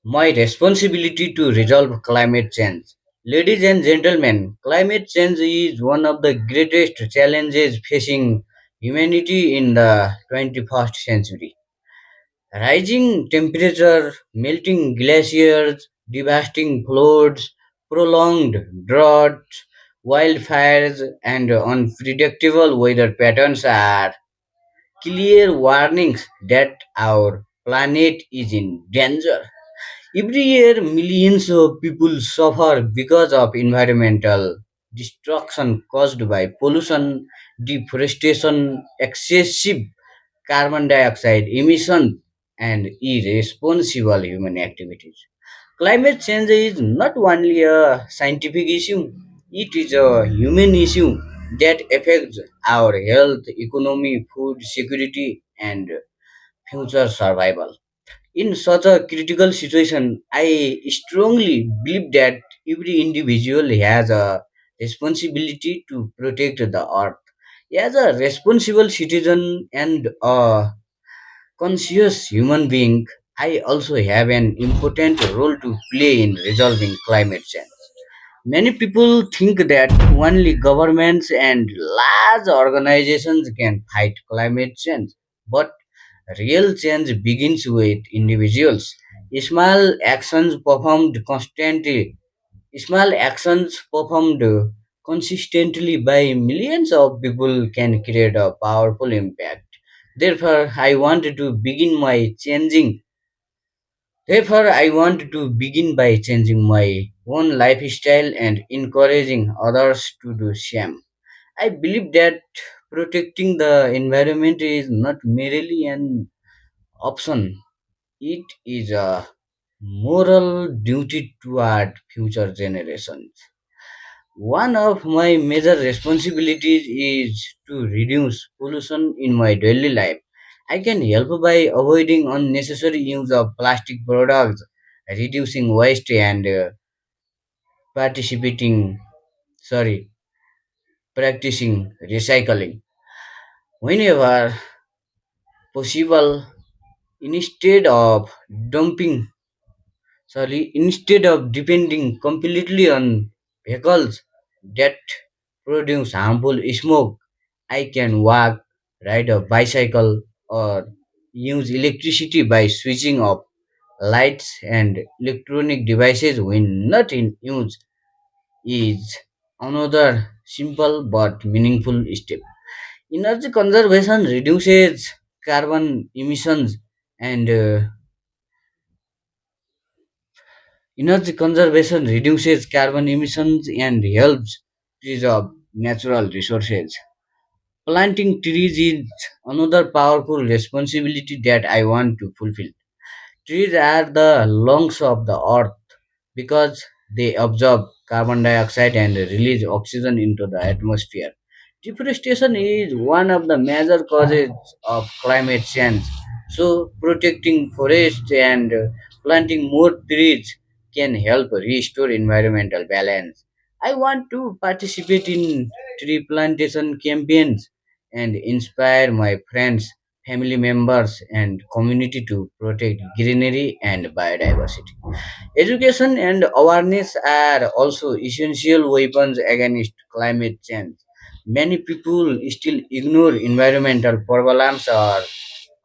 My responsibility to resolve climate change. Ladies and gentlemen, climate change is one of the greatest challenges facing humanity in the 21st century. Rising temperature, melting glaciers, devastating floods, prolonged droughts, wildfires, and unpredictable weather patterns are clear warnings that our planet is in danger. Every year, millions of people suffer because of environmental destruction caused by pollution, deforestation, excessive carbon dioxide emission, and irresponsible human activities. Climate change is not only a scientific issue, it is a human issue that affects our health, economy, food security, and future survival. In such a critical situation, I strongly believe that every individual has a responsibility to protect the earth. As a responsible citizen and a conscious human being, I also have an important role to play in resolving climate change. Many people think that only governments and large organizations can fight climate change, but real change begins with individuals. Small actions performed constantly, Small actions performed consistently by millions of people can create a powerful impact. Therefore, I want to begin my changing. Therefore, I want to begin by changing my own lifestyle and encouraging others to do same. I believe that protecting the environment is not merely an option, it is a moral duty toward future generations. One of my major responsibilities is to reduce pollution in my daily life. I can help by avoiding unnecessary use of plastic products, reducing waste, and participating, sorry, practicing recycling. Whenever possible, instead of dumping instead of depending completely on vehicles that produce harmful smoke, I can walk, ride a bicycle, or use electricity by switching off lights and electronic devices when not in use is another simple but meaningful step. Energy conservation reduces carbon emissions and Energy conservation reduces carbon emissions and helps preserve natural resources. Planting trees is another powerful responsibility that I want to fulfill. Trees are the lungs of the earth because they absorb carbon dioxide and release oxygen into the atmosphere. Deforestation is one of the major causes of climate change. So, protecting forests and planting more trees can help restore environmental balance. I want to participate in tree plantation campaigns and inspire my friends, family members, and community to protect greenery and biodiversity. Education and awareness are also essential weapons against climate change. Many people still ignore environmental problems or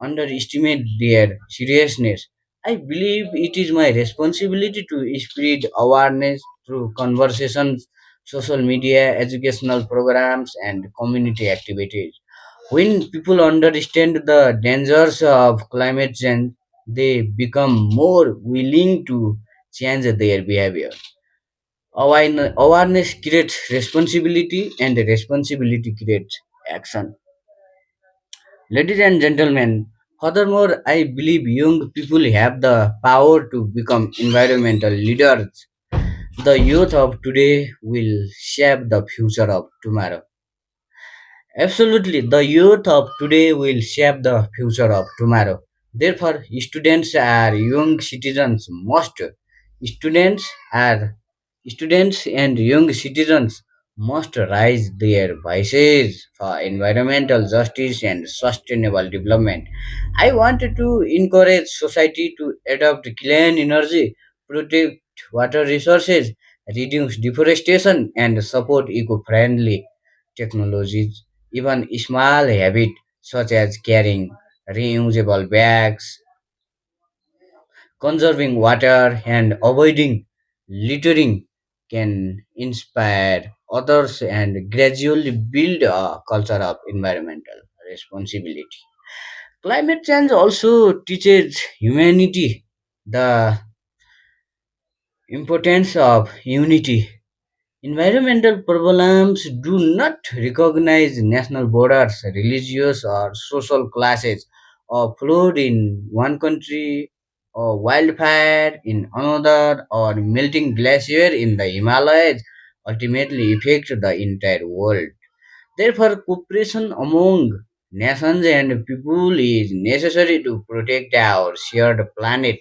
underestimate their seriousness. I believe it is my responsibility to spread awareness through conversations, social media, educational programs, and community activities. When people understand the dangers of climate change, they become more willing to change their behavior. Awareness creates responsibility, and responsibility creates action. Ladies and gentlemen, furthermore, I believe young people have the power to become environmental leaders. The youth of today will shape the future of tomorrow. Absolutely, the youth of today will shape the future of tomorrow. Therefore, students are students and young citizens must raise their voices for environmental justice and sustainable development. I wanted to encourage society to adopt clean energy, protect water resources, reduce deforestation, and support eco-friendly technologies. Even small habits such as carrying reusable bags, conserving water, and avoiding littering can inspire others and gradually build a culture of environmental responsibility. Climate change also teaches humanity the importance of unity. Environmental problems do not recognize national borders, religious or social classes, or flood in one country, or wildfire in another, or melting glacier in the Himalayas ultimately affect the entire world. Therefore, cooperation among nations and people is necessary to protect our shared planet.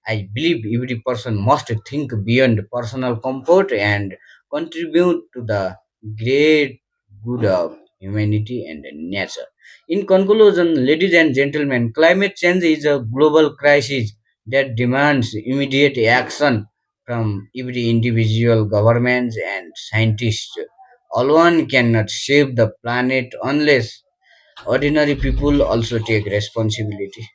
I believe every person must think beyond personal comfort and contribute to the great good of humanity and nature. In conclusion, ladies and gentlemen, climate change is a global crisis that demands immediate action from every individual, governments, and scientists. Alone cannot save the planet unless ordinary people also take responsibility.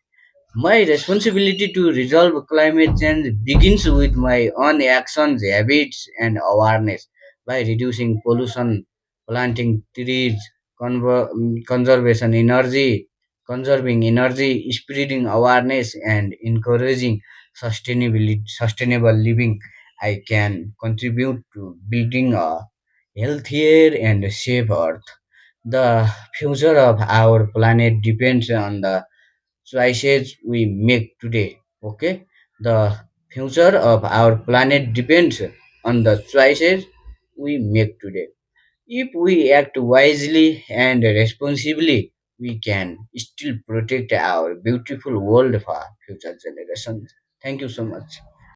My responsibility to resolve climate change begins with my own actions, habits, and awareness. By reducing pollution, planting trees, conservation energy, conserving energy, spreading awareness, and encouraging sustainable living, I can contribute to building a healthier and safe earth. The future of our planet depends on the choices we make today. Okay, the future of our planet depends on the choices we make today. If we act wisely and responsibly, we can still protect our beautiful world for future generations. Thank you so much.